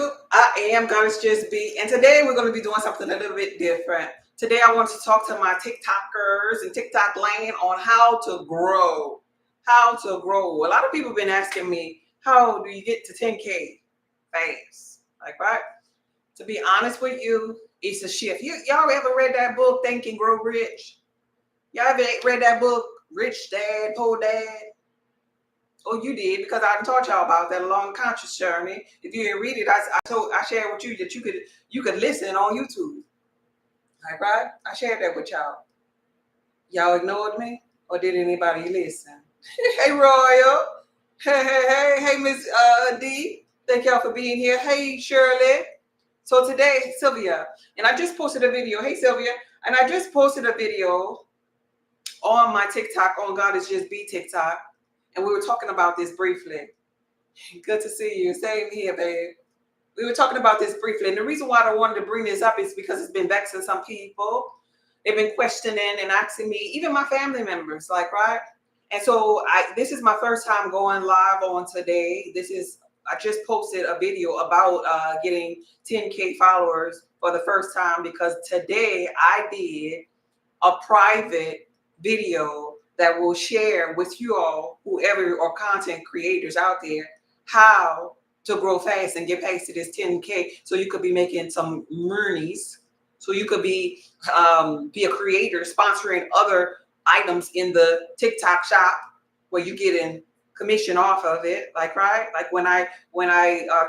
YouTube? I am Goddess Just Be, and today we're going to be doing something a little bit different. Today I want to talk to my TikTokers and TikTok land on how to grow. How to grow. A lot of people have been asking me, how do you get to 10K fast? Like, right? To be honest with you, it's a shift. Y'all ever read that book, Think and Grow Rich? Y'all ever read that book, Rich Dad, Poor Dad? Oh, you did, because I taught y'all about that long conscious journey. If you didn't read it, I shared with you that you could listen on YouTube. Like, right? I shared that with y'all. Y'all ignored me, or did anybody listen? Hey, Royal. Hey, Miss D. Thank y'all for being here. Hey, Shirley. So today, Sylvia, and I just posted a video. Hey, Sylvia, and I just posted a video on my TikTok, on Goddess Just Be TikTok. And we were talking about this briefly. Good to see you. Same here, babe. We were talking about this briefly. And the reason why I wanted to bring this up is because it's been vexing some people. They've been questioning and asking me, even my family members, like, right? And so this is my first time going live on today. I just posted a video about getting 10K followers for the first time, because today I did a private video that will share with you all, whoever are content creators out there, how to grow fast and get past to this 10K, so you could be making some monies, so you could be a creator sponsoring other items in the TikTok shop where you get in commission off of it. Like, right? Like when I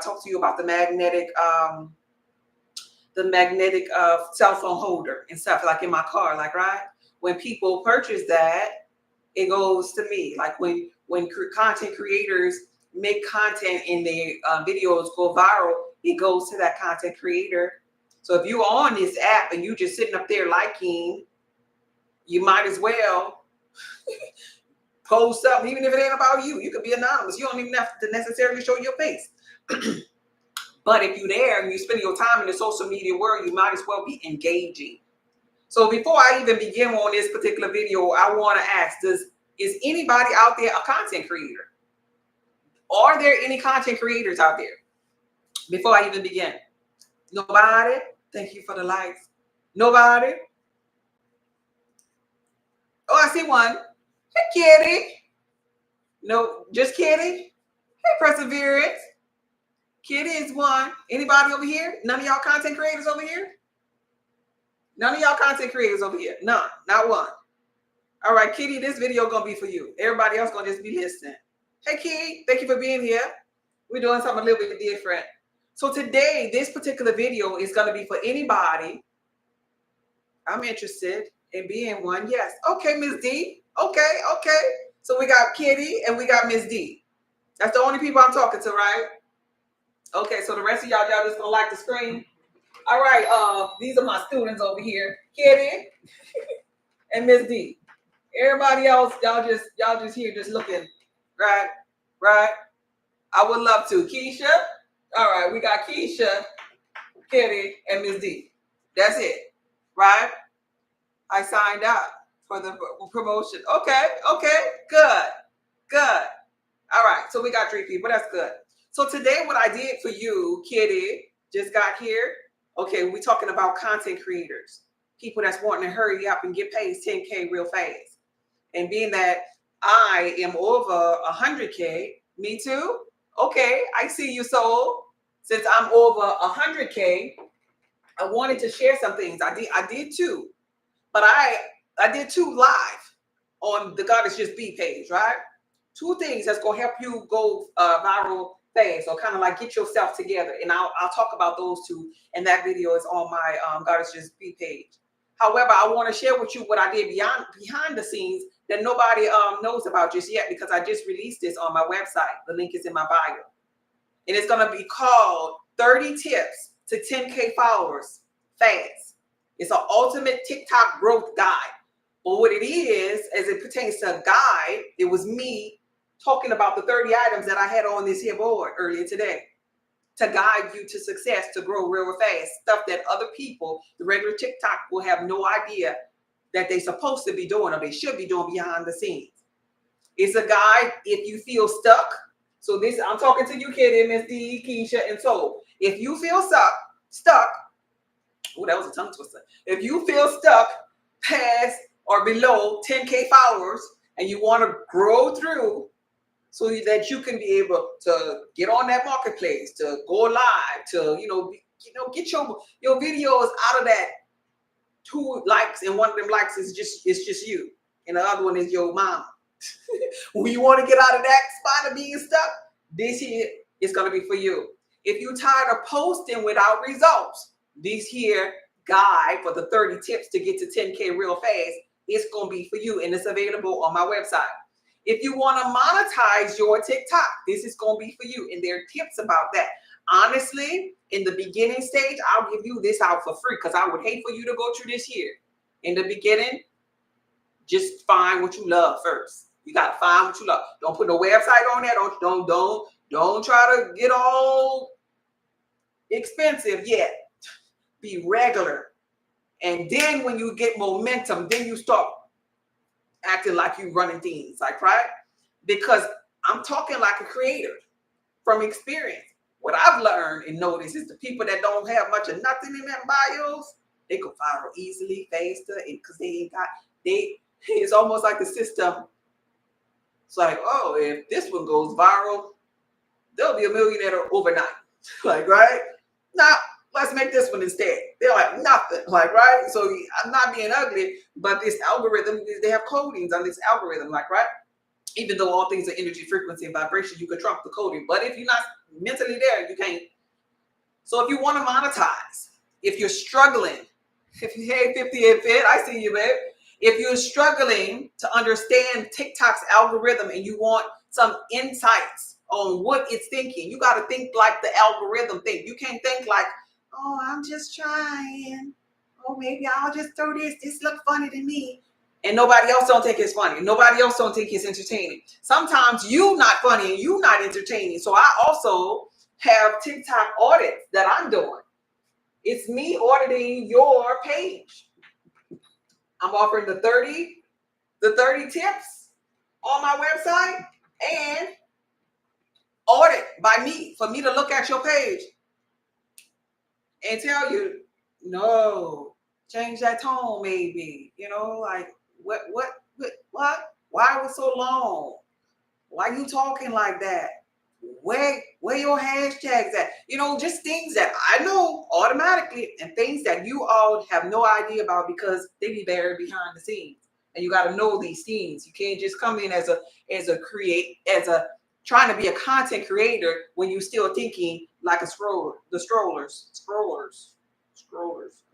talk to you about the magnetic cell phone holder and stuff, like in my car, like, right? When people purchase that, it goes to me. Like when content creators make content and their videos go viral, it goes to that content creator. So if you're on this app and you just sitting up there liking, you might as well post something, even if it ain't about you. You could be anonymous. You don't even have to necessarily show your face. But if you're there and you spend your time in the social media world, you might as well be engaging. So before I even begin on this particular video, I want to ask, is anybody out there a content creator? Are there any content creators out there? Before I even begin. Nobody? Thank you for the likes. Nobody? Oh, I see one. Hey, Kitty. No, just Kitty. Hey, Perseverance. Kitty is one. Anybody over here? None of y'all content creators over here? None of y'all content creators over here. None. Not one. All right, Kitty, this video gonna be for you. Everybody else gonna just be listening. Hey, Kitty, thank you for being here. We're doing something a little bit different. So today, this particular video is gonna be for anybody. I'm interested in being one. Yes. Okay, Miss D. Okay. So we got Kitty and we got Miss D. That's the only people I'm talking to, right? Okay, so the rest of y'all just gonna like the screen. All right, these are my students over here, Kitty and Miss D. Everybody else, y'all just here just looking, right? I would love to. Keisha. All right, we got Keisha, Kitty, and Miss D. That's it, right? I signed up for the promotion. Okay, good. All right, so we got 3 people. That's good. So today, what I did for you, Kitty, just got here. Okay, we're talking about content creators, people that's wanting to hurry up and get paid 10K real fast. And being that I am over 100K, me too. Okay, I see you, soul. Since I'm over 100K, I wanted to share some things. I did too, but I did 2 live on the Goddess Just Be page, right? 2 things that's gonna help you go viral fast, or kind of like get yourself together. And I'll talk about those 2, and that video is on my Goddess Just Be page. However, I want to share with you what I did behind the scenes that nobody knows about just yet, because I just released this on my website. The link is in my bio. And it's going to be called 30 Tips to 10K Followers Fast. It's an ultimate TikTok growth guide. But what it is, as it pertains to a guide, it was me talking about the 30 items that I had on this here board earlier today to guide you to success, to grow real fast. Stuff that other people, the regular TikTok, will have no idea that they're supposed to be doing or they should be doing behind the scenes. It's a guide if you feel stuck, So this, I'm talking to you, Kitty, Miss D, Keisha, and so if you feel stuck, oh, that was a tongue twister. If you feel stuck past or below 10K followers and you want to grow through so that you can be able to get on that marketplace, to go live, to, get your videos out of that 2 likes, and one of them likes is just you, and the other one is your mama. When you want to get out of that spot of being stuck, this here is going to be for you. If you're tired of posting without results, this here guide for the 30 tips to get to 10K real fast, it's going to be for you, and it's available on my website. If you want to monetize your TikTok, this is going to be for you, and there are tips about that. Honestly, in the beginning stage, I'll give you this out for free because I would hate for you to go through this here. In the beginning, just find what you love first. You gotta find what you love. Don't put no website on there. Don't try to get all expensive yet. Be regular. And then when you get momentum, then you start acting like you running things, like, right? Because I'm talking like a creator from experience. What I've learned and noticed is the people that don't have much of nothing in their bios, they go viral easily, faster, because it's almost like the system. It's like, oh, if this one goes viral, they'll be a millionaire overnight. Like, right? Now, let's make this one instead. They're like nothing. Like, right? So I'm not being ugly, but this algorithm, they have codings on this algorithm, like, right? Even though all things are energy, frequency, and vibration, you can trump the coding. But if you're not mentally there, you can't. So if you want to monetize, if you're struggling, if you hey 50 and fit, I see you, babe. If you're struggling to understand TikTok's algorithm and you want some insights on what it's thinking, you got to think like the algorithm think. You can't think like, oh, I'm just trying. Oh, maybe I'll just throw this. This looks funny to me. And nobody else don't think it's funny. Nobody else don't think it's entertaining. Sometimes you not funny and you not entertaining. So I also have TikTok audits that I'm doing. It's me auditing your page. I'm offering the 30 tips on my website and audit by me, for me to look at your page and tell you, no, change that tone maybe, like what, why was so long? Why you talking like that? Where your hashtags at? Just things that I know automatically and things that you all have no idea about because they be buried behind the scenes. And you got to know these things. You can't just come in as a trying to be a content creator when you still thinking like a scroller. The scrollers.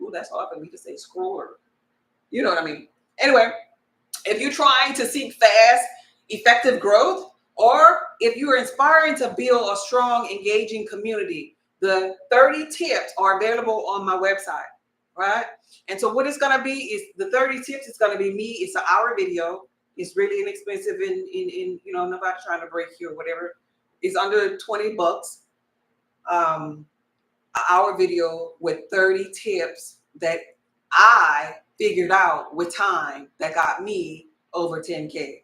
Ooh, that's hard for me to say, scroller. You know what I mean? Anyway, if you're trying to seek fast, effective growth, or if you're inspiring to build a strong, engaging community, the 30 tips are available on my website, right? And so what it's going to be is the 30 tips. It's going to be me. It's an hour video. It's really inexpensive in nobody trying to break you or whatever. It's under $20. An hour video with 30 tips that I figured out with time that got me over 10K.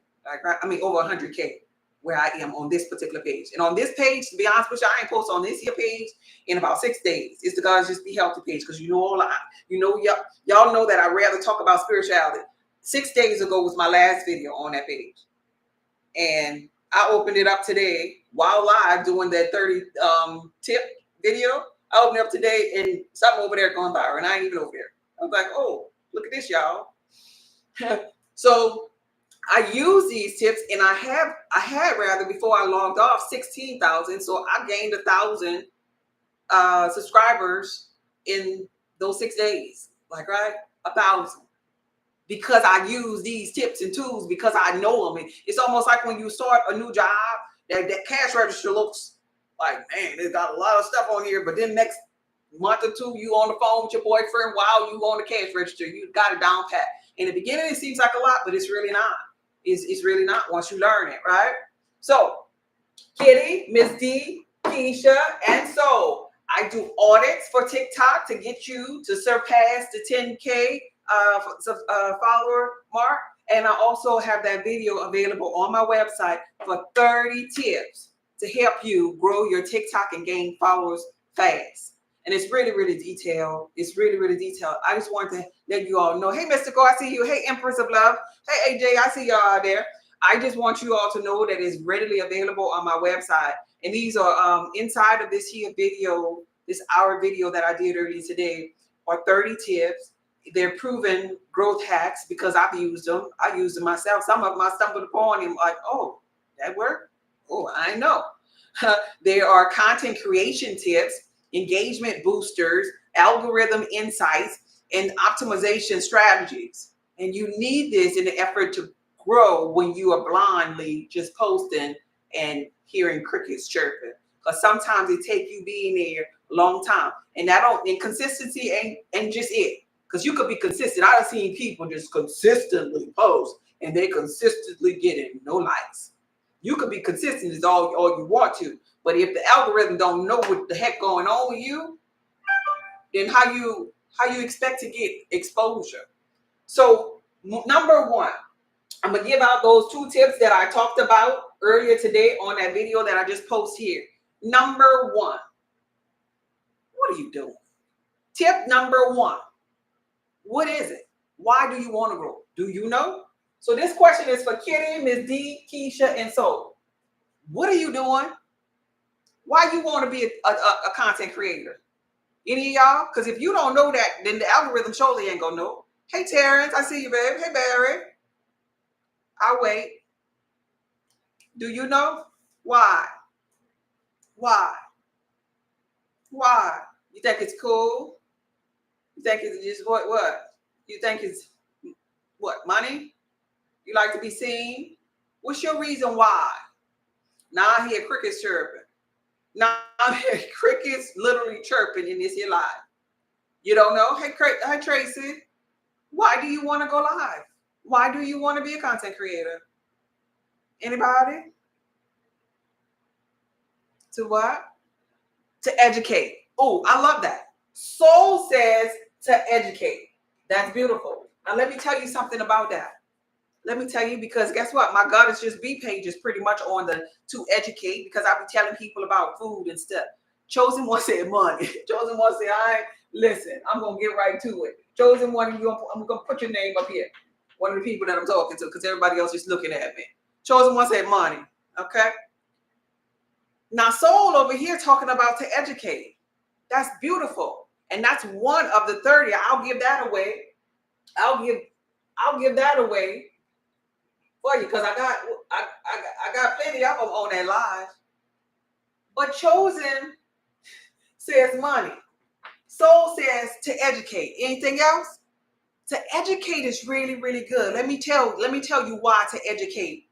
Over 100K where I am on this particular page. And on this page, to be honest with you, I ain't post on this here page in about 6 days. It's the God's Just Be Healthy page because y'all know that I rather talk about spirituality. 6 days ago was my last video on that page. And I opened it up today while live doing that 30 tip video. I opened it up today and something over there going viral and I ain't even over there. I was like, oh, look at this, y'all. So I use these tips, and I had before I logged off 16,000. So I gained 1,000 subscribers in those 6 days. Like, right? 1,000. Because I use these tips and tools because I know them. And it's almost like when you start a new job, that cash register looks like, man, they got a lot of stuff on here. But then next month or two, you on the phone with your boyfriend while you on the cash register. You got it down pat. In the beginning, it seems like a lot, but it's really not. It's really not once you learn it, right? So, Kitty, Miss D, Keisha, and so I do audits for TikTok to get you to surpass the 10K follower mark. And I also have that video available on my website for 30 tips to help you grow your TikTok and gain followers fast. And it's really, really detailed. It's really, really detailed. I just wanted to let you all know. Hey, Mystical, I see you. Hey, Empress of Love. Hey, AJ, I see y'all out there. I just want you all to know that it's readily available on my website. And these are inside of this here video, this hour video that I did earlier today, are 30 tips. They're proven growth hacks because I've used them. I used them myself. Some of them I stumbled upon and like, oh, that worked? Oh, I know. There are content creation tips, engagement boosters, algorithm insights, and optimization strategies. And you need this in the effort to grow when you are blindly just posting and hearing crickets chirping. Because sometimes it take you being there a long time. And consistency ain't just it. Because you could be consistent. I've seen people just consistently post and they consistently getting no likes. You could be consistent as all you want to. But if the algorithm don't know what the heck going on with you, then how you expect to get exposure? So number one, I'm gonna give out those 2 tips that I talked about earlier today on that video that I just posted here. Number one, what are you doing? Tip number 1. What is it? Why do you want to grow? Do you know? So this question is for Kitty, Miss D, Keisha, and Soul. What are you doing? Why you want to be a content creator? Any of y'all? Because if you don't know that, then the algorithm surely ain't gonna know. Hey Terrence, I see you, babe. Hey Barry. I'll wait. Do you know? Why? Why? Why? You think it's cool? You think it's just what? You think it's what? Money? You like to be seen? What's your reason why? Now I hear crickets chirping. Now I hear crickets literally chirping in this here live. You don't know? Hey Tracy, why do you want to go live? Why do you want to be a content creator? Anybody? To what? To educate. Oh, I love that. Soul says to educate. That's beautiful. Now let me tell you something about that. Let me tell you, because guess what? My God is just B page is pretty much on the to educate, because I'll be telling people about food and stuff. Chosen one said money. Chosen one said, listen, I'm going to get right to it. Chosen one, I'm going to put your name up here. One of the people that I'm talking to, because everybody else is looking at me. Chosen one said money. Okay. Now, Soul over here talking about to educate. That's beautiful. And that's one of the 30. I'll give that away. I'll give that away for you, because I got plenty of them on that live. But Chosen says money. Soul says to educate. Anything else? To educate is really, really good. Let me tell you why to educate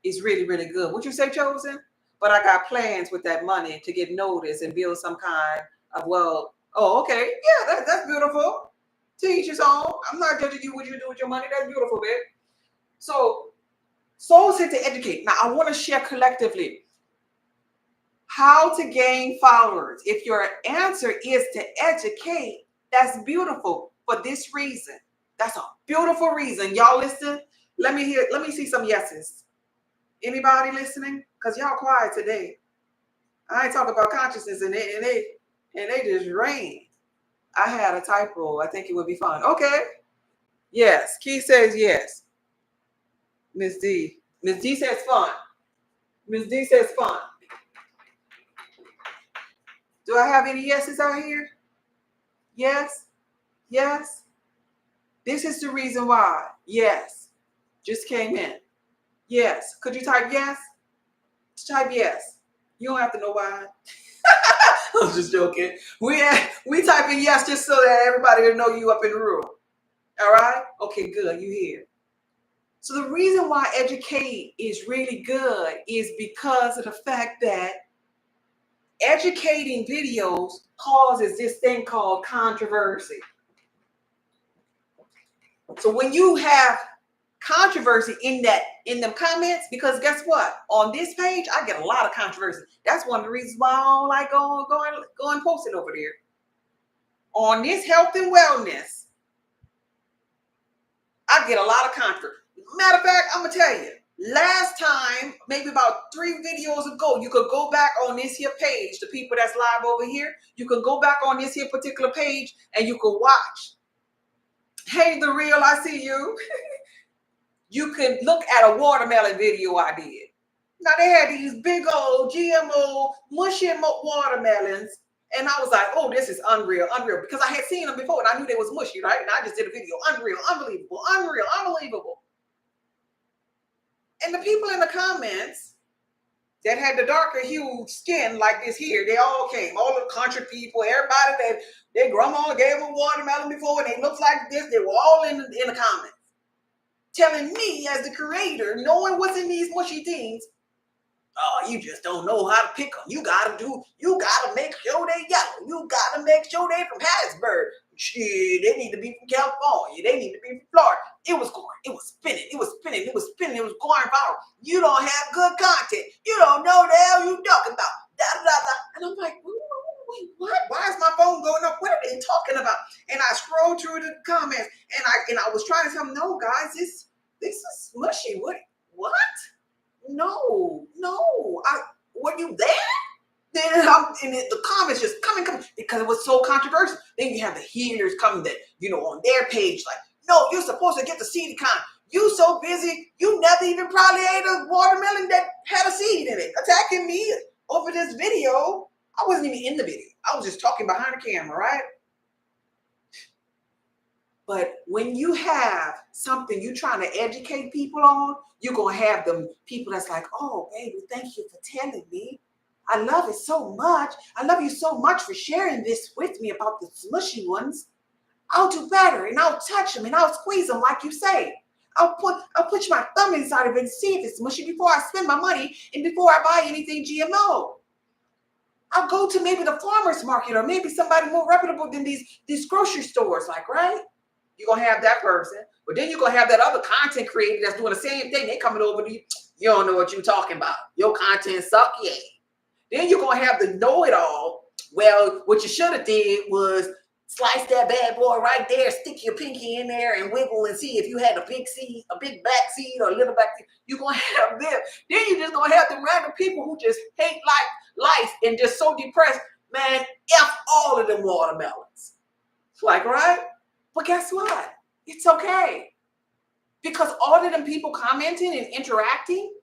is really, really good. What you say, Chosen? But I got plans with that money to get noticed and build some kind of, well, oh, okay. Yeah, that's beautiful. To each his own. I'm not judging you what you do with your money. That's beautiful, babe. So, Soul said to educate. Now, I want to share collectively how to gain followers. If your answer is to educate, that's beautiful for this reason. That's a beautiful reason. Y'all listen? Let me see some yeses. Anybody listening? Because y'all quiet today. I ain't talking about consciousness and they just rain. I had a typo. I think it would be fun. Okay. Yes. Key says yes. Miss D. Miss D says fun. Miss D says fun. Do I have any yeses out here? Yes. Yes. This is the reason why. Yes. Just came in. Yes. Could you type yes? Type yes. You don't have to know why. I was just joking. We typing yes just so that everybody will know you up in the room. All right? Okay, good. You here. So the reason why educate is really good is because of the fact that educating videos causes this thing called controversy. So when you have controversy in them comments, because guess what? On this page, I get a lot of controversy. That's one of the reasons why I don't like go and post it over there. On this health and wellness, I get a lot of controversy. Matter of fact, I'm gonna tell you, Last time, maybe about 3 videos ago, you could go back on this here page, the people that's live over here, you could go back on this here particular page and you could watch. Hey, The Real, I see you. You could look at a watermelon video I did. Now they had these big old GMO mushy watermelons. And I was like, oh, this is unreal, unreal. Because I had seen them before and I knew they was mushy, right? And I just did a video. Unreal, unbelievable, unreal, unbelievable. And the people in the comments that had the darker hued skin like this here, they all came. All the country people, everybody that their grandma gave them watermelon before and they looked like this, they were all in the comments. Telling me as the creator, knowing what's in these mushy things, oh, you just don't know how to pick them. You gotta make sure they yellow. You gotta make sure they from Harrisburg. Shit, they need to be from California. They need to be from Florida. It was spinning, it was going viral. You don't have good content. You don't know the hell you talking about. Da, da, da, da. And I'm like, wait, what? Why is my phone going up? What are they talking about? And I scrolled through the comments and I was trying to tell them, no, guys, this is mushy. What? No. Were you there? Then the comments just coming because it was so controversial. Then you have the haters coming that, on their page, like, no, you're supposed to get the seed kind. You so busy, you never even probably ate a watermelon that had a seed in it. Attacking me over this video. I wasn't even in the video. I was just talking behind the camera, right? But when you have something you're trying to educate people on, you're going to have them people that's like, oh, baby, thank you for telling me. I love it so much. I love you so much for sharing this with me about the smushy ones. I'll do better and I'll touch them and I'll squeeze them like you say. I'll put my thumb inside of it and see if it's mushy before I spend my money and before I buy anything GMO. I'll go to maybe the farmer's market or maybe somebody more reputable than these grocery stores, like, right? You're going to have that person. But then you're going to have that other content creator that's doing the same thing. They coming over to you. You don't know what you're talking about. Your content suck, yeah. Then you're going to have the know-it-all. Well, what you should have did was slice that bad boy right there, stick your pinky in there and wiggle and see if you had a big seed, a big back seed or a little back seed. You're going to have them. Then you're just going to have them random people who just hate life and just so depressed. Man, F all of them watermelons. Like, right? But guess what? It's okay. Because all of them people commenting and interacting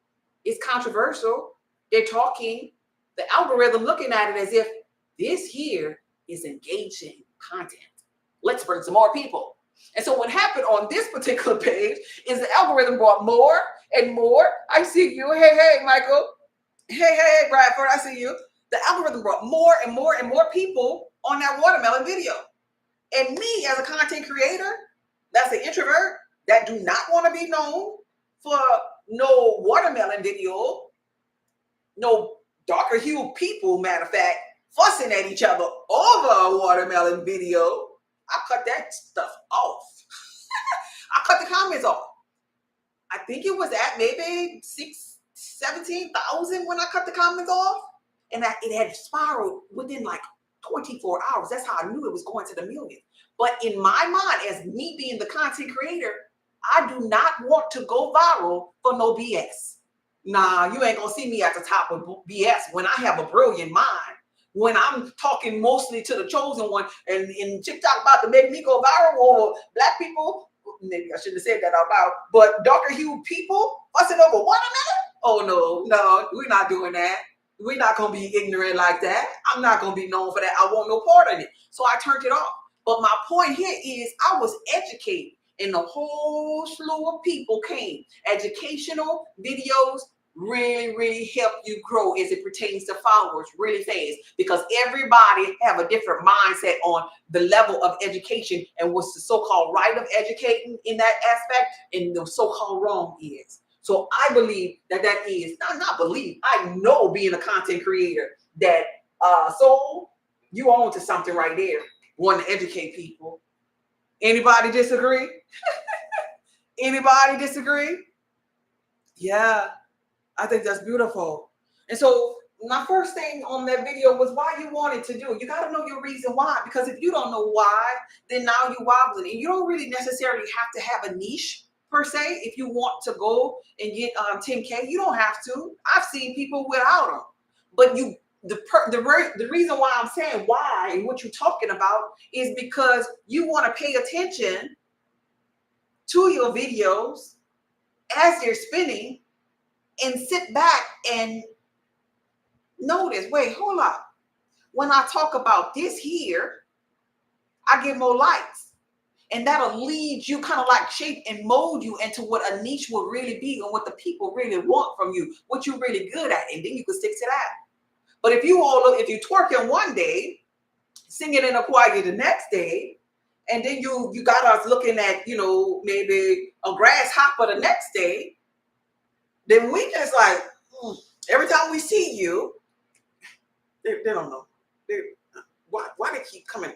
is controversial. They're talking. The algorithm looking at it as if this here is engaging content. Let's bring some more people. And so what happened on this particular page is the algorithm brought more and more. I see you. Hey, Michael. Hey, Bradford. I see you. The algorithm brought more and more and more people on that watermelon video. And me as a content creator, that's an introvert that do not want to be known for no watermelon video, no darker hued people, matter of fact, fussing at each other over a watermelon video. I cut that stuff off. I cut the comments off. I think it was at maybe 17,000 when I cut the comments off. And it had spiraled within like 24 hours. That's how I knew it was going to the millions. But in my mind, as me being the content creator, I do not want to go viral for no BS. Nah, you ain't gonna see me at the top of BS when I have a brilliant mind. When I'm talking mostly to the chosen one and TikTok about to make me go viral, or black people, maybe I shouldn't have said that out loud, but darker hued people fussing over watermelon? Oh no, we're not doing that. We're not going to be ignorant like that. I'm not going to be known for that. I want no part in it. So I turned it off. But my point here is I was educated and the whole slew of people came. Educational videos really, really help you grow as it pertains to followers really fast, because everybody have a different mindset on the level of education and what's the so-called right of educating in that aspect and the so-called wrong is. So I believe that is, not believe, I know being a content creator that so you own to something right there, wanting to educate people. Anybody disagree? Anybody disagree? Yeah, I think that's beautiful. And so my first thing on that video was why you wanted to do it. You got to know your reason why, because if you don't know why, then now you're wobbling and you don't really necessarily have to have a niche per se. If you want to go and get 10K, you don't have to. I've seen people without them. But the reason why I'm saying why and what you're talking about is because you want to pay attention to your videos as they're spinning and sit back and notice, wait, hold up. When I talk about this here, I get more likes. And that'll lead you, kind of like shape and mold you into what a niche will really be and what the people really want from you, what you're really good at. And then you can stick to that. But if you twerking one day, singing in a choir the next day, and then you got us looking at, maybe a grasshopper the next day, then we just like, every time we see you, they don't know. Why they keep coming?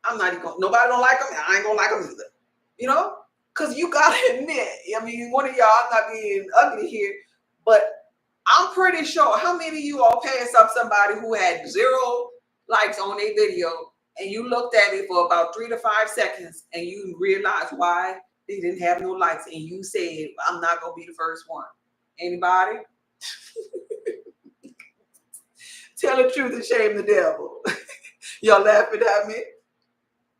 I'm not even going, nobody don't like them, and I ain't gonna like them either. Because you gotta admit, I mean, one of y'all, I'm not being ugly here, but I'm pretty sure, how many of you all pass up somebody who had 0 likes on their video, and you looked at it for about 3 to 5 seconds, and you realized why they didn't have no likes, and you said, I'm not gonna be the first one. Anybody? Tell the truth and shame the devil. Y'all laughing at me?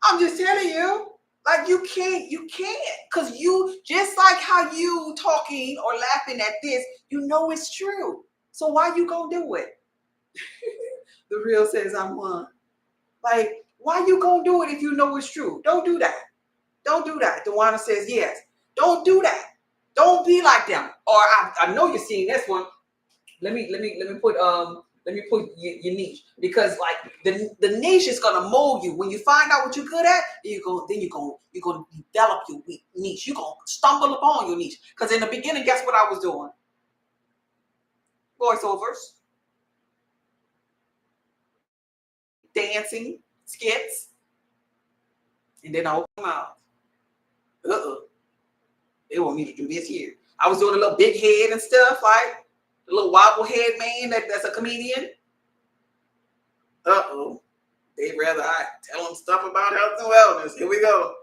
I'm just telling you, like you can't, because you, just like how you talking or laughing at this, it's true. So why you gonna do it? The real says I'm one. Like, why you gonna do it if you know it's true? Don't do that. Don't do that. Dewana says yes. Don't do that. Don't be like them. Or I know you're seeing this one. Let me put your niche, because like the niche is gonna mold you. When you find out what you're good at, you're gonna develop your niche. You're gonna stumble upon your niche. Because in the beginning, guess what I was doing? Voiceovers, dancing, skits, and then I opened my mouth. They want me to do this here. I was doing a little big head and stuff, like the little wobble head man that's a comedian. They'd rather I tell them stuff about health and wellness. Here we go.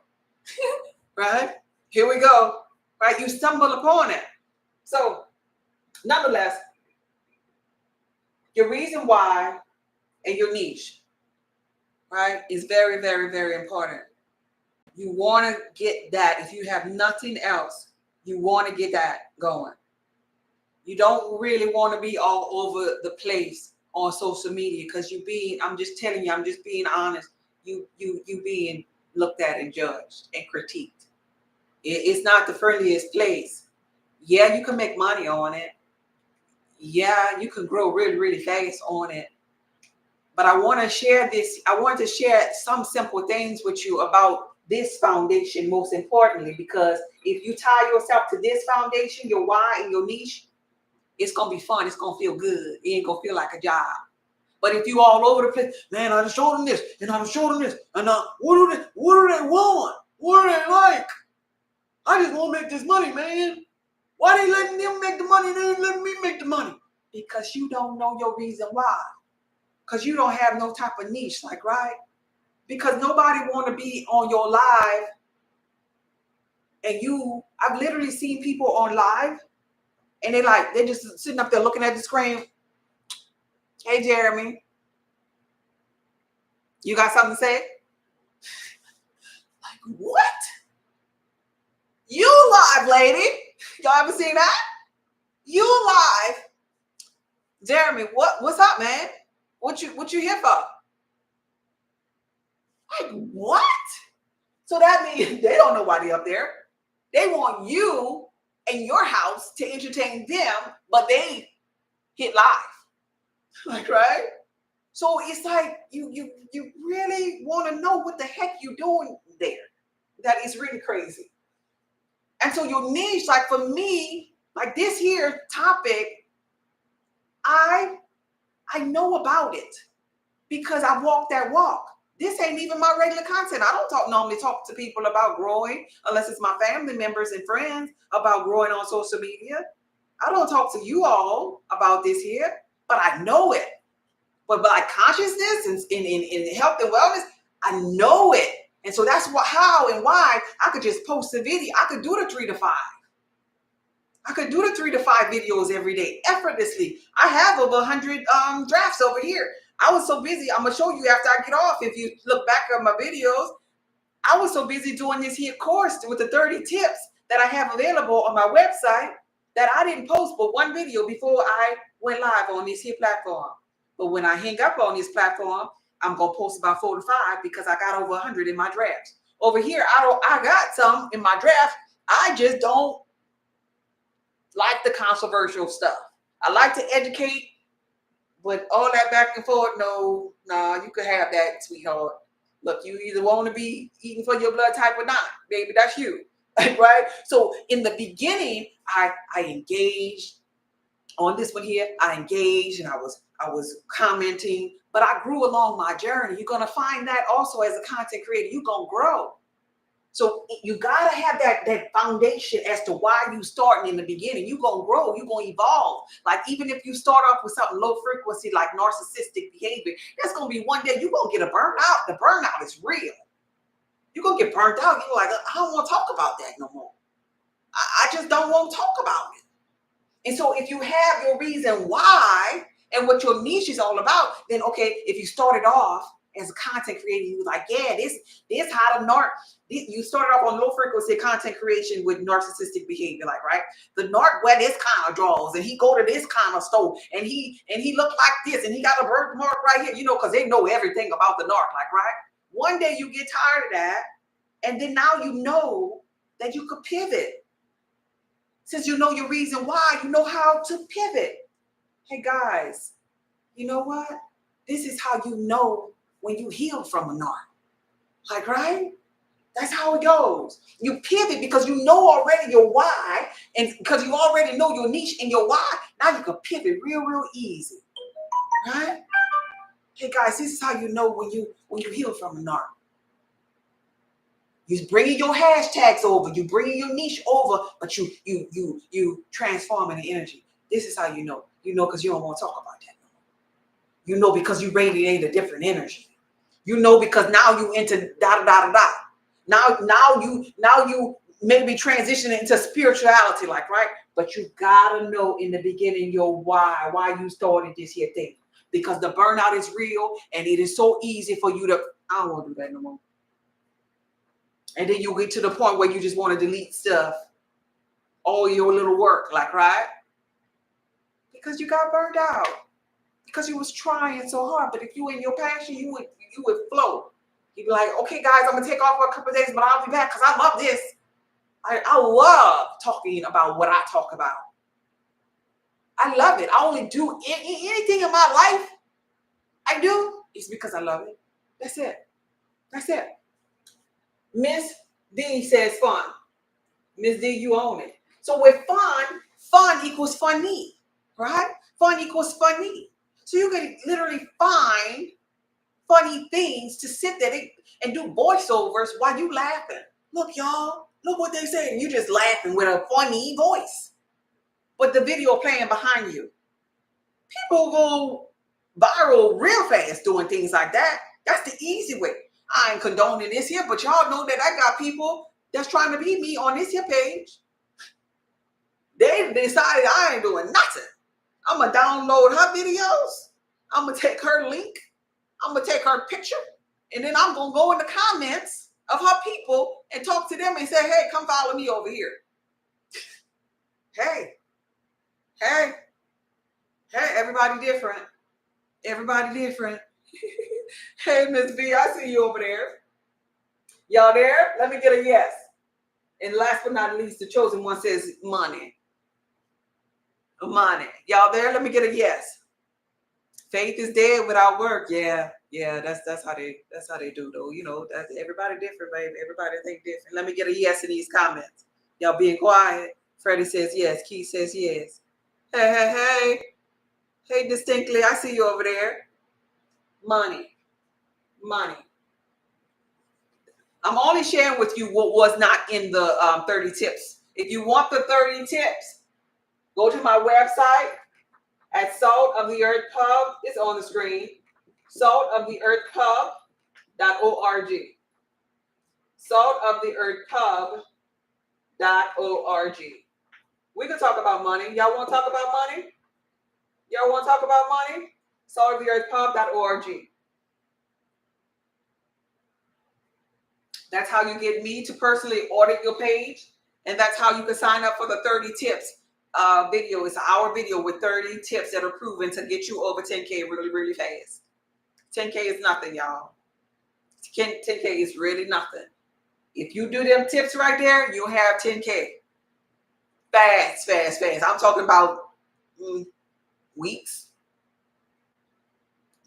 Right? Here we go. Right? You stumble upon it. So, nonetheless, your reason why and your niche, right, is very, very, very important. You want to get that. If you have nothing else, you want to get that going. You don't really want to be all over the place on social media, because I'm just telling you, I'm just being honest. You being looked at and judged and critiqued. It's not the friendliest place. Yeah, you can make money on it. Yeah, you can grow really, really fast on it. But I want to share this. I want to share some simple things with you about this foundation, most importantly, because if you tie yourself to this foundation, your why and your niche, it's going to be fun. It's going to feel good. It ain't going to feel like a job. But if you all over the place, man, I just showed them this, and I just showed them this, and what do they want? What do they like? I just want to make this money, man. Why they letting them make the money and they ain't letting me make the money? Because you don't know your reason why. Because you don't have no type of niche, like, right? Because nobody want to be on your live. And I've literally seen people on live, and they're just sitting up there looking at the screen. Hey, Jeremy, you got something to say? Like, what? You live, lady. Y'all ever seen that? You live. Jeremy, what's up, man? What you here for? Like, what? So that means they don't know why they're up there. They want you in your house to entertain them, but they hit live. Like, right? So it's like you really want to know what the heck you're doing there. That is really crazy. And so your niche, like for me, like this here topic, I know about it because I walk that walk. This ain't even my regular content. I don't normally talk to people about growing unless it's my family members and friends about growing on social media. I don't talk to you all about this here, but I know it. But by consciousness and in health and wellness, I know it. And so that's how and why I could just post a video. I could do the 3 to 5. I could do the 3 to 5 videos every day effortlessly. I have over 100 drafts over here. I was so busy. I'm gonna show you after I get off. If you look back at my videos, I was so busy doing this here course with the 30 tips that I have available on my website that I didn't post but one video before I went live on this here platform. But when I hang up on this platform, I'm gonna post about 4 to 5 because I got over 100 in my drafts. Over here, I got some in my draft. I just don't like the controversial stuff. I like to educate, but all that back and forth, no, nah, you could have that, sweetheart. Look, you either want to be eating for your blood type or not, baby. That's you, right? So in the beginning, I engaged on this one here. I engaged and I was commenting, but I grew along my journey. You're gonna find that also as a content creator, you're gonna grow. So you gotta have that foundation as to why you starting in the beginning. You're gonna grow, you're gonna evolve. Like even if you start off with something low frequency like narcissistic behavior, that's gonna be one day you're gonna get a burnout. The burnout is real. You're gonna get burnt out. You're like, I don't want to talk about that no more. I just don't want to talk about it. And so if you have your reason why and what your niche is all about, then okay, if you started off as a content creator, you was like, yeah, this how to you started off on low frequency content creation with narcissistic behavior, like, right? The narc wear this kind of drawers and he go to this kind of store and he looked like this and he got a birthmark right here, because they know everything about the narc, like, right? One day you get tired of that, and then now you know that you could pivot. Since you know your reason why, you know how to pivot. Hey guys, you know what? This is how you know when you heal from a narc. Like, right? That's how it goes. You pivot because you know already your why, and because you already know your niche and your why, now you can pivot real easy. Right? Hey guys, this is how you know when you heal from a narc. You bringing your hashtags over, you bringing your niche over, but you transforming the energy. This is how you know. You know because you don't want to talk about that no more. You know because you radiate a different energy. You know because now you into da. Now you maybe transitioning into spirituality, like, right? But you gotta know in the beginning your why you started this here thing. Because the burnout is real and it is so easy for you to, I don't want to do that no more. And then you get to the point where you just want to delete stuff, all your little work, like, right? Because you got burned out. Because you was trying so hard. But if you in your passion, you would flow. You'd be like, okay, guys, I'm gonna take off for a couple of days, but I'll be back because I love this. I love talking about what I talk about. I love it. I only do anything in my life I do is because I love it. That's it. That's it. Miss D says fun. Miss D, you own it. So with fun equals funny, right? Fun equals funny. So you can literally find funny things to sit there and do voiceovers while you laughing. Look, y'all, look what they saying. You just laughing with a funny voice. But the video playing behind you. People go viral real fast doing things like that. That's the easy way. I ain't condoning this here, but y'all know that I got people that's trying to be me on this here page. They decided I ain't doing nothing. I'm going to download her videos. I'm going to take her link. I'm going to take her picture. And then I'm going to go in the comments of her people and talk to them and say, hey, come follow me over here. Hey, everybody different. Everybody different. Hey, Miss B, I see you over there. Y'all there? Let me get a yes. And last but not least, the chosen one says money. Money. Y'all there? Let me get a yes. Faith is dead without work. Yeah, that's how they do though. That's everybody different, baby. Everybody think different. Let me get a yes in these comments. Y'all being quiet. Freddie says yes. Keith says yes. Hey. Hey, distinctly, I see you over there. Money. I'm only sharing with you what was not in the 30 tips. If you want the 30 tips, go to my website at Salt of the Earth Pub. It's on the screen. saltoftheearthpub.org. saltoftheearthpub.org. We can talk about money. Y'all want to talk about money? Y'all want to talk about money? saltoftheearthpub.org. That's how you get me to personally audit your page. And that's how you can sign up for the 30 tips video. It's an hour video with 30 tips that are proven to get you over 10K really, really fast. 10K is nothing, y'all. 10K is really nothing. If you do them tips right there, you'll have 10K. Fast, fast, fast. I'm talking about weeks.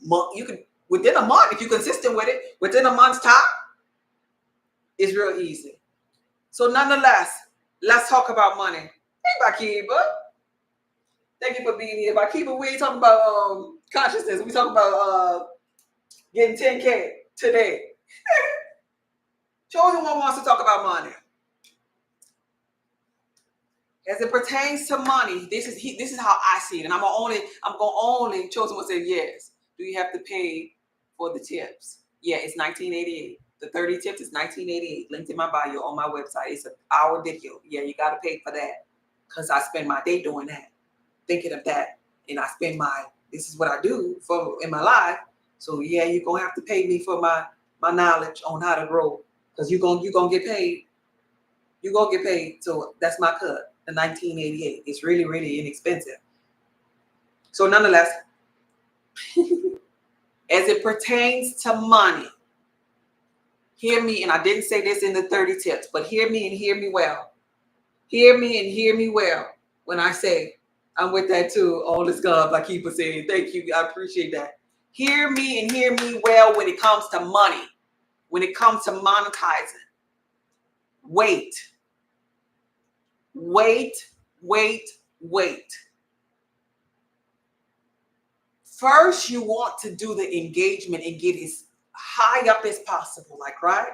You can, within a month, if you're consistent with it, within a month's time, it's real easy. So nonetheless, let's talk about money. Hey, Bakiba. Thank you for being here. Bakiba, we ain't talking about consciousness. We talking about getting 10K today. Chosen one wants to talk about money. As it pertains to money, this is how I see it. And I'm gonna only Chosen one say yes. Do you have to pay for the tips? Yeah, it's $19.88. The 30 tips is $19.88. Linked in my bio on my website. It's an hour video. Yeah, you gotta pay for that. Because I spend my day doing that. Thinking of that. And this is what I do in my life. So yeah, you're gonna have to pay me for my knowledge on how to grow. Because you're gonna get paid. You're gonna get paid. So that's my cut. The $19.88. It's really, really inexpensive. So nonetheless, as it pertains to money, hear me, and I didn't say this in the 30 tips, but hear me and hear me well. Hear me and hear me well when I say, I'm with that too. All this stuff I keep saying. Thank you. I appreciate that. Hear me and hear me well when it comes to money, when it comes to monetizing. Wait. First, you want to do the engagement and get as high up as possible, like, right?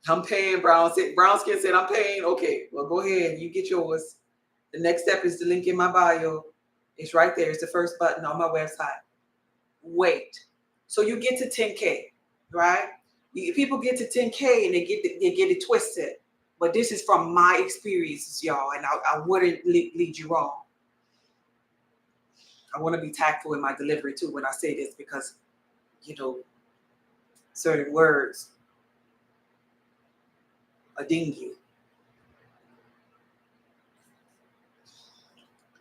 I'm paying. Brown Skin said, I'm paying. Okay, well, go ahead. You get yours. The next step is the link in my bio. It's right there. It's the first button on my website. Wait. So you get to 10K, right? People get to 10K and they get it twisted. But this is from my experiences, y'all, and I wouldn't lead you wrong. I want to be tactful in my delivery too when I say this because, certain words ding you.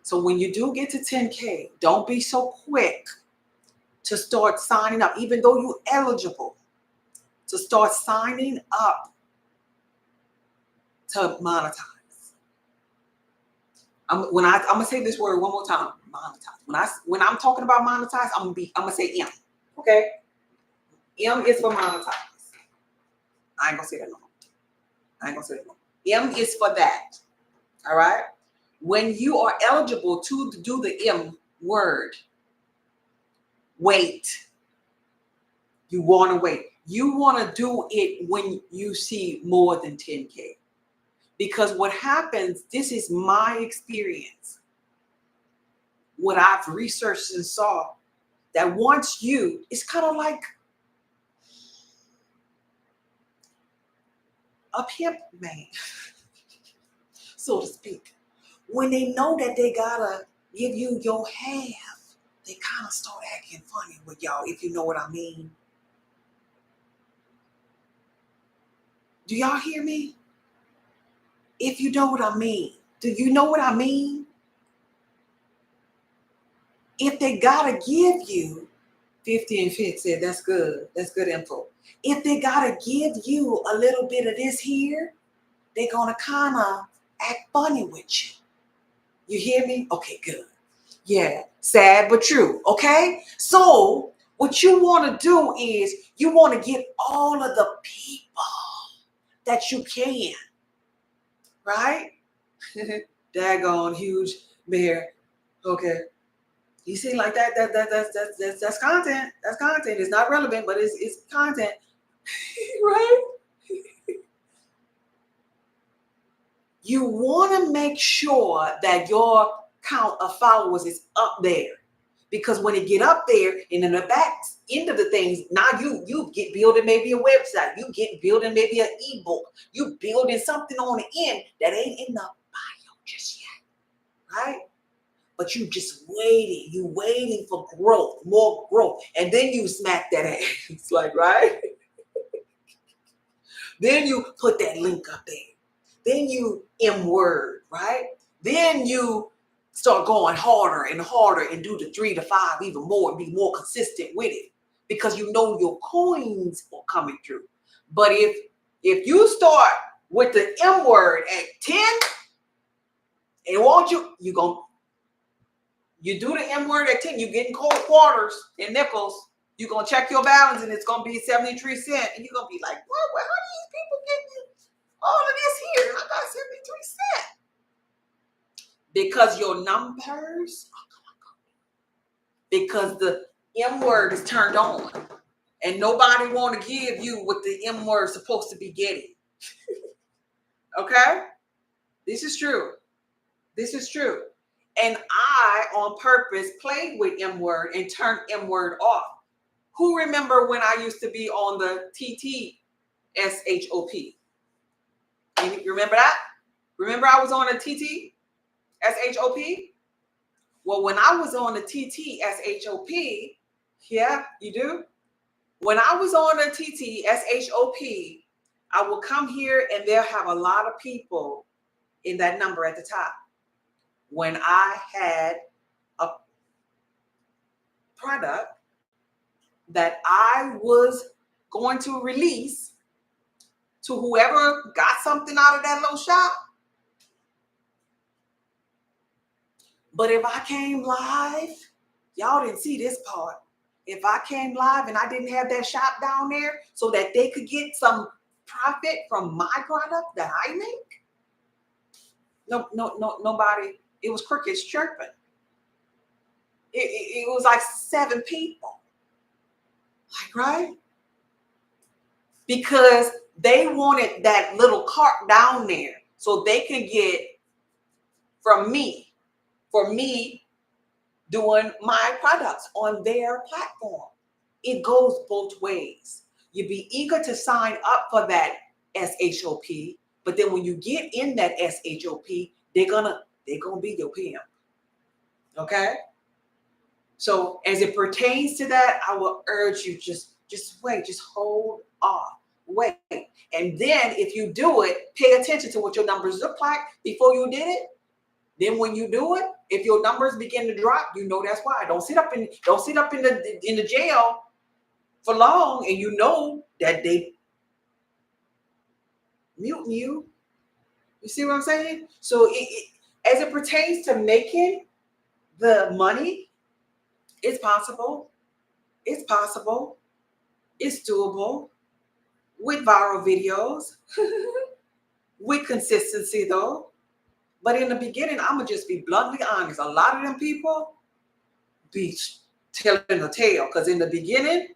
So when you do get to 10K, don't be so quick to start signing up, even though you're eligible, to start signing up to monetize. I'm gonna say this word one more time. Monetize. When I'm talking about monetize, I'm gonna say M. Okay. M is for monetize. I ain't gonna say that no more. M is for that. All right. When you are eligible to do the M word, wait. You want to wait. You want to do it when you see more than 10K. Because what happens, this is my experience, what I've researched and saw, that once it's kind of like a pimp man, so to speak. When they know that they gotta give you your half, they kind of start acting funny with y'all, if you know what I mean. Do y'all hear me? If you know what I mean. Do you know what I mean? If they gotta give you 50 and 50 said, that's good. That's good info. If they gotta give you a little bit of this here, they're gonna kind of act funny with you. You hear me? Okay, good. Yeah, sad but true. Okay? So what you want to do is you want to get all of the people that you can. Right? Daggone huge bear. Okay. You see, like that's content. That's content. It's not relevant, but it's content. Right? You want to make sure that your count of followers is up there. Because when it get up there and in the back end of the things, now you get building maybe a website. You get building maybe an ebook. You building something on the end that ain't in the right? But you just waiting. You waiting for growth, more growth. And then you smack that ass. It's like, right? Then you put that link up there. Then you word, right? Then you start going harder and harder and do the 3 to 5 even more and be more consistent with it because you know your coins are coming through. But if you start with the M word at 10, and won't you do the M word at 10, you're getting cold quarters and nickels. You're going to check your balance and it's going to be 73 cents. And you're going to be like, what? How do these people get all of this here? I got 73 cents. Because your numbers, because the M word is turned on. And nobody want to give you what the M word is supposed to be getting. Okay? This is true. This is true. And I, on purpose, played with M word and turned M word off. Who remember when I used to be on the TTSHOP? You remember that? Remember I was on a TTSHOP? Well, when I was on the TTSHOP, yeah, you do? When I was on the TTSHOP, I will come here and they'll have a lot of people in that number at the top. When I had a product that I was going to release to whoever got something out of that little shop. But if I came live, y'all didn't see this part. If I came live and I didn't have that shop down there so that they could get some profit from my product that I make, nobody, it was crickets chirping. It was like 7 people. Like, right? Because they wanted that little cart down there so they could get from me, for me doing my products on their platform. It goes both ways. You be eager to sign up for that SHOP, but then when you get in that SHOP, they're gonna be your PM. Okay? So as it pertains to that, I will urge you just wait, just hold off. Wait. And then if you do it, pay attention to what your numbers look like before you did it. Then when you do it, if your numbers begin to drop, you know that's why. Don't sit up in the jail for long and you know that they muting you. You see what I'm saying? So as it pertains to making the money, it's possible. It's possible. It's doable. With viral videos, with consistency though. But in the beginning, I'm going to just be bluntly honest. A lot of them people be telling a tale because in the beginning,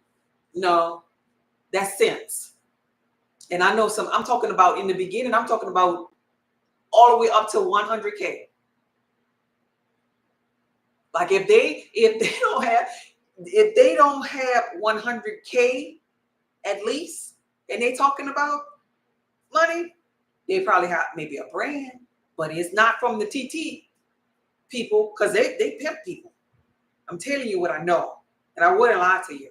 no, that's sense. And I know I'm talking about in the beginning, I'm talking about all the way up to 100K. Like if they don't have 100K at least, and they talking about money, they probably have maybe a brand, but it's not from the TT people because they pimp people. I'm telling you what I know, and I wouldn't lie to you.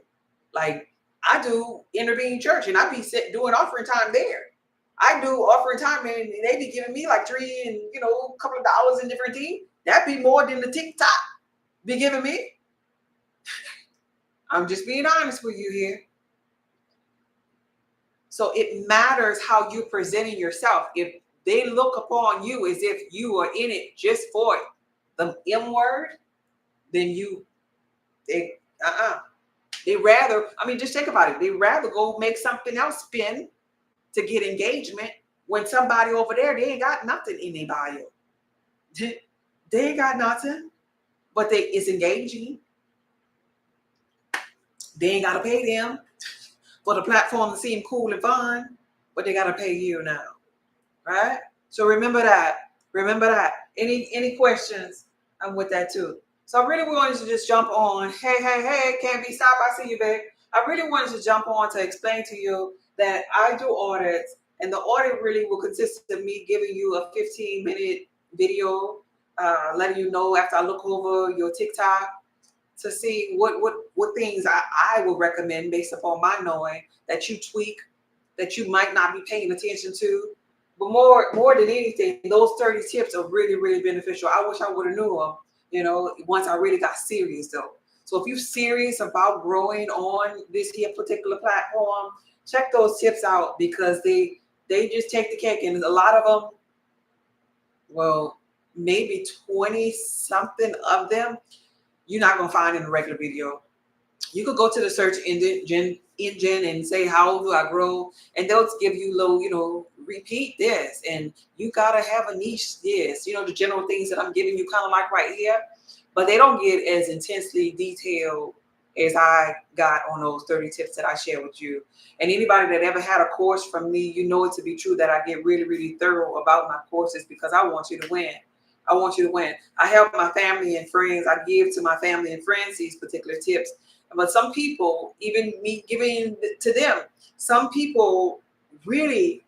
Like I do intervene church, and I be doing offering time there. I do offering time, and they be giving me like $3 and a couple of dollars in different things. That'd be more than the TikTok be giving me. I'm just being honest with you here. So it matters how you're presenting yourself. If they look upon you as if you are in it just for the M word, then they rather, just think about it. They rather go make something else spin to get engagement when somebody over there, they ain't got nothing in their bio. They ain't got nothing, but it's engaging. They ain't got to pay them for the platform to seem cool and fun, but they got to pay you now, right? So remember that. Any questions? I'm with that too. So I really wanted to just jump on. Hey, can't be stopped. I see you, babe. I really wanted to jump on to explain to you that I do audits, and the audit really will consist of me giving you a 15-minute video letting you know after I look over your TikTok to see what things I would recommend based upon my knowing that you tweak, that you might not be paying attention to. But more than anything, those 30 tips are really, really beneficial. I wish I would have knew them, once I really got serious though. So if you're serious about growing on this here particular platform, check those tips out because they just take the cake. And a lot of them, well, maybe 20 something of them you're not gonna find in a regular video. You could go to the search engine and say, how do I grow? And they'll give you little, repeat this. And you gotta have a niche this, the general things that I'm giving you kind of like right here. But they don't get as intensely detailed as I got on those 30 tips that I share with you. And anybody that ever had a course from me, you know it to be true that I get really, really thorough about my courses because I want you to win. I want you to win. I help my family and friends. I give to my family and friends these particular tips. But some people, even me giving to them, some people really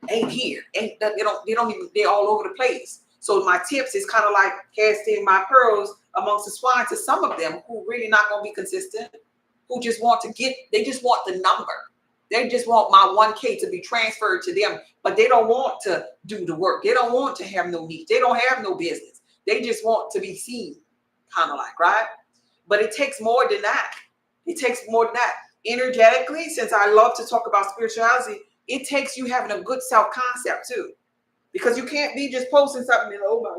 ain't here. They don't even, they're all over the place. So my tips is kind of like casting my pearls amongst the swine to some of them who really not going to be consistent, who just want they just want the number. They just want my 1K to be transferred to them, but they don't want to do the work. They don't want to have no niche. They don't have no business. They just want to be seen, kind of like, right? But it takes more than that. It takes more than that. Energetically, since I love to talk about spirituality, it takes you having a good self-concept too. Because you can't be just posting something and, oh my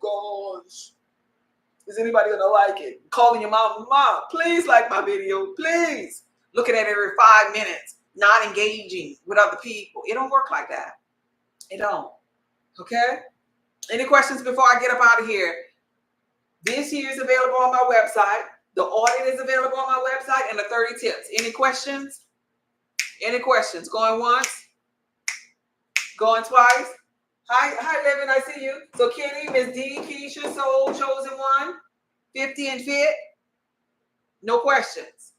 gosh. Is anybody gonna like it? Calling your mom, please like my video, please. Looking at it every 5 minutes, not engaging with other people. It don't work like that. It don't. Okay? Any questions before I get up out of here? This here is available on my website. The audit is available on my website and the 30 tips. Any questions? Any questions? Going once? Going twice? Hi, Levin, I see you. So Kenny, Miss D, Keisha, Soul, Chosen One, 50 and Fit. No questions.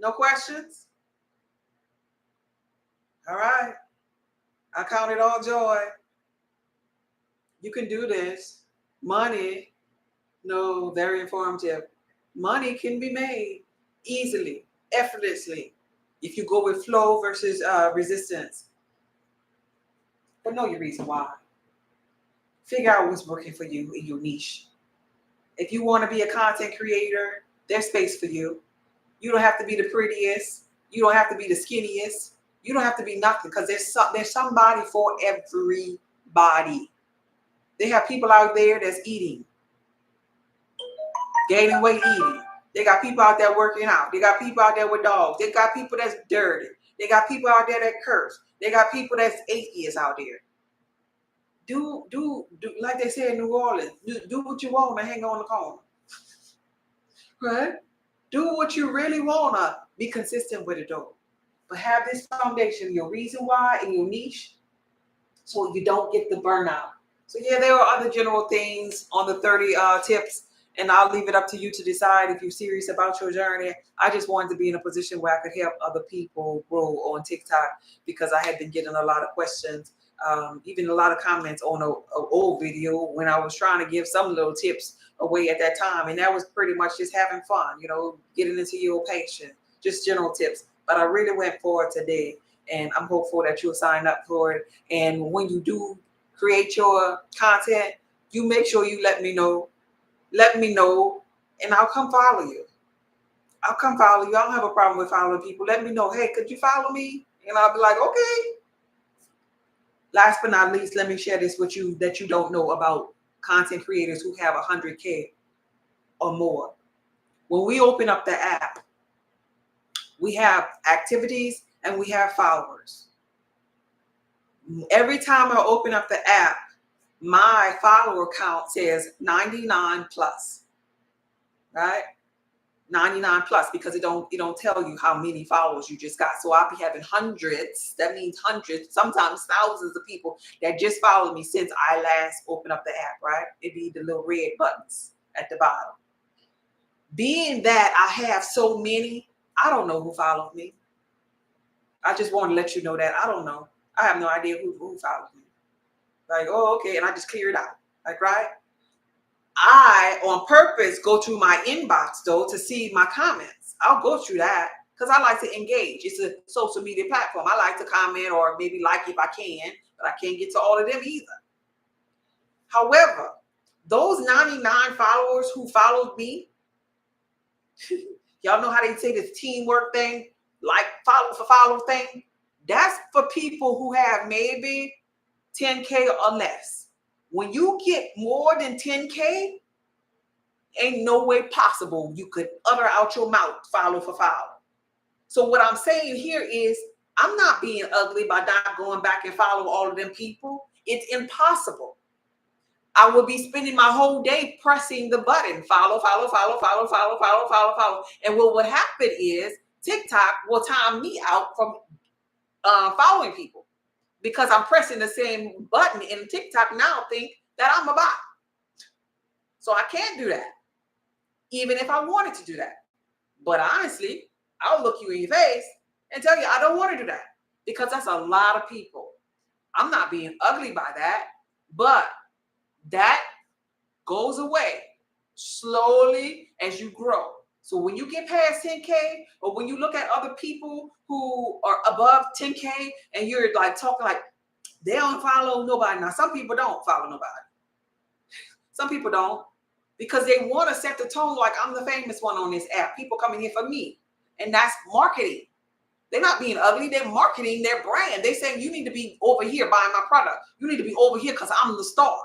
No questions? All right. I count it all joy. You can do this. Money, no, very informative. Money can be made easily, effortlessly, if you go with flow versus resistance. But know your reason why. Figure out what's working for you in your niche. If you want to be a content creator, there's space for you. You don't have to be the prettiest. You don't have to be the skinniest. You don't have to be nothing because there's somebody for everybody. They have people out there that's eating, gaining weight eating. They got people out there working out. They got people out there with dogs. They got people that's dirty. They got people out there that curse. They got people that's atheists out there. Do like they say in New Orleans, do what you want and hang on the corner. Right? Do what you really want to be consistent with it though. But have this foundation, your reason why and your niche, so you don't get the burnout. So yeah, there are other general things on the 30 tips, and I'll leave it up to you to decide if you're serious about your journey. I just wanted to be in a position where I could help other people grow on TikTok because I had been getting a lot of questions, even a lot of comments on an old video when I was trying to give some little tips away at that time. And that was pretty much just having fun, getting into your patient, just general tips. But I really went for it today, and I'm hopeful that you'll sign up for it. And when you do create your content, you make sure you let me know. Let me know, and I'll come follow you. I'll come follow you. I don't have a problem with following people. Let me know, hey, could you follow me? And I'll be like, okay. Last but not least, let me share this with you that you don't know about content creators who have 100K or more. When we open up the app, we have activities and we have followers. Every time I open up the app, my follower count says 99 plus, right? 99 plus, because it don't tell you how many followers you just got. So I'll be having hundreds. That means hundreds, sometimes thousands of people that just followed me since I last opened up the app, right? It'd be the little red buttons at the bottom. Being that I have so many, I don't know who followed me. I just want to let you know that I don't know. I have no idea who followed me. Like, oh, okay, and I just clear it out. Like, right? I, on purpose, go through my inbox, though, to see my comments. I'll go through that because I like to engage. It's a social media platform. I like to comment or maybe like if I can, but I can't get to all of them either. However, those 99 followers who followed me, y'all know how they say this teamwork thing, like follow for follow thing? That's for people who have maybe 10K or less. When you get more than 10K, ain't no way possible you could utter out your mouth follow for follow. So what I'm saying here is I'm not being ugly by not going back and follow all of them people. It's impossible. I will be spending my whole day pressing the button, follow, follow, follow, follow, follow, follow, follow, follow. And what would happen is TikTok will time me out from following people because I'm pressing the same button, and TikTok now think that I'm a bot. So I can't do that, even if I wanted to do that. But honestly, I'll look you in your face and tell you I don't want to do that because that's a lot of people. I'm not being ugly by that, but that goes away slowly as you grow. So when you get past 10K, or when you look at other people who are above 10K and you're like talking like they don't follow nobody. Now, some people don't follow nobody. Some people don't because they want to set the tone like I'm the famous one on this app. People coming here for me. And that's marketing. They're not being ugly. They're marketing their brand. They saying you need to be over here buying my product. You need to be over here because I'm the star.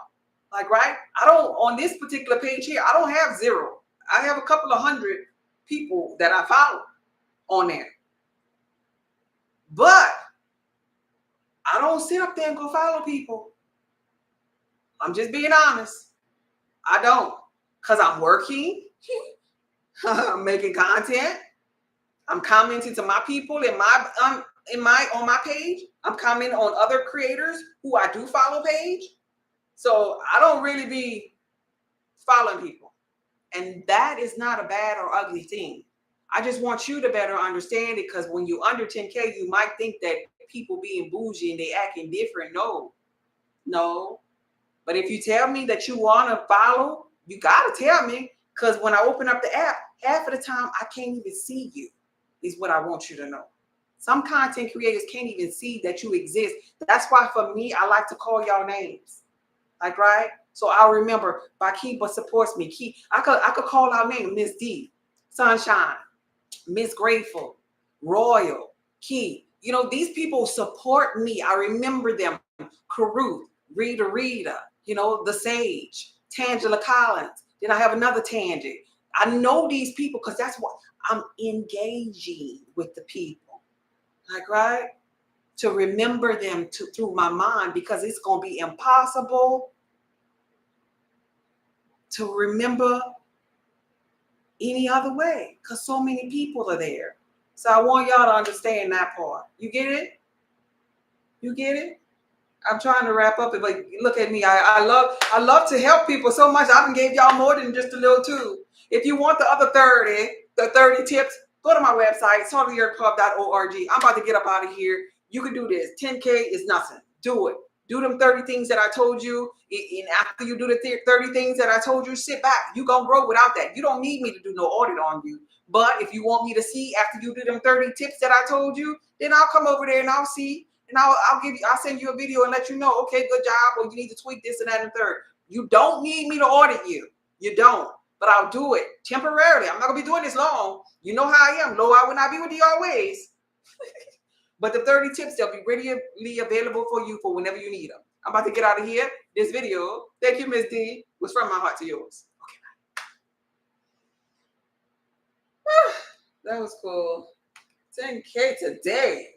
Like, right? I don't, on this particular page here, I don't have 0. I have a couple of hundred people that I follow on there. But I don't sit up there and go follow people. I'm just being honest. I don't. Because I'm working. I'm making content. I'm commenting to my people in my on my page. I'm commenting on other creators who I do follow page. So I don't really be following people. And that is not a bad or ugly thing. I just want you to better understand it, because when you're under 10K, you might think that people being bougie and they acting different. No. But if you tell me that you want to follow, you got to tell me, because when I open up the app, half of the time I can't even see you, is what I want you to know. Some content creators can't even see that you exist. That's why for me, I like to call y'all names. Like, right? So I'll remember Bakiba supports me. I could call out names: Miss D, Sunshine, Miss Grateful, Royal, Key. You know, these people support me. I remember them. Caruth, Rita, you know, The Sage, Tangela Collins. Then I have another Tangent. I know these people because that's what I'm engaging with the people. Like, right? To remember them through my mind, because it's going to be impossible to remember any other way because so many people are there. So I want y'all to understand that part. You get it? You get it? I'm trying to wrap up, but look at me. I love to help people so much. I even gave y'all more than just a little too. If you want the other 30 tips, go to my website, saltyyearclub.org. I'm about to get up out of here. You can do this. 10K is nothing. Do it. Do them 30 things that I told you. And after you do the 30 things that I told you, sit back. You're going to grow without that. You don't need me to do no audit on you. But if you want me to see after you do them 30 tips that I told you, then I'll come over there and I'll see. And I'll send you a video and let you know, okay, good job, or you need to tweak this and that and third. You don't need me to audit you. You don't. But I'll do it temporarily. I'm not going to be doing this long. You know how I am. Lo, I will not be with you always. But the 30 tips, they'll be readily available for you for whenever you need them. I'm about to get out of here. This video, thank you, Miss D, was from my heart to yours. Okay, bye. That was cool. 10K today.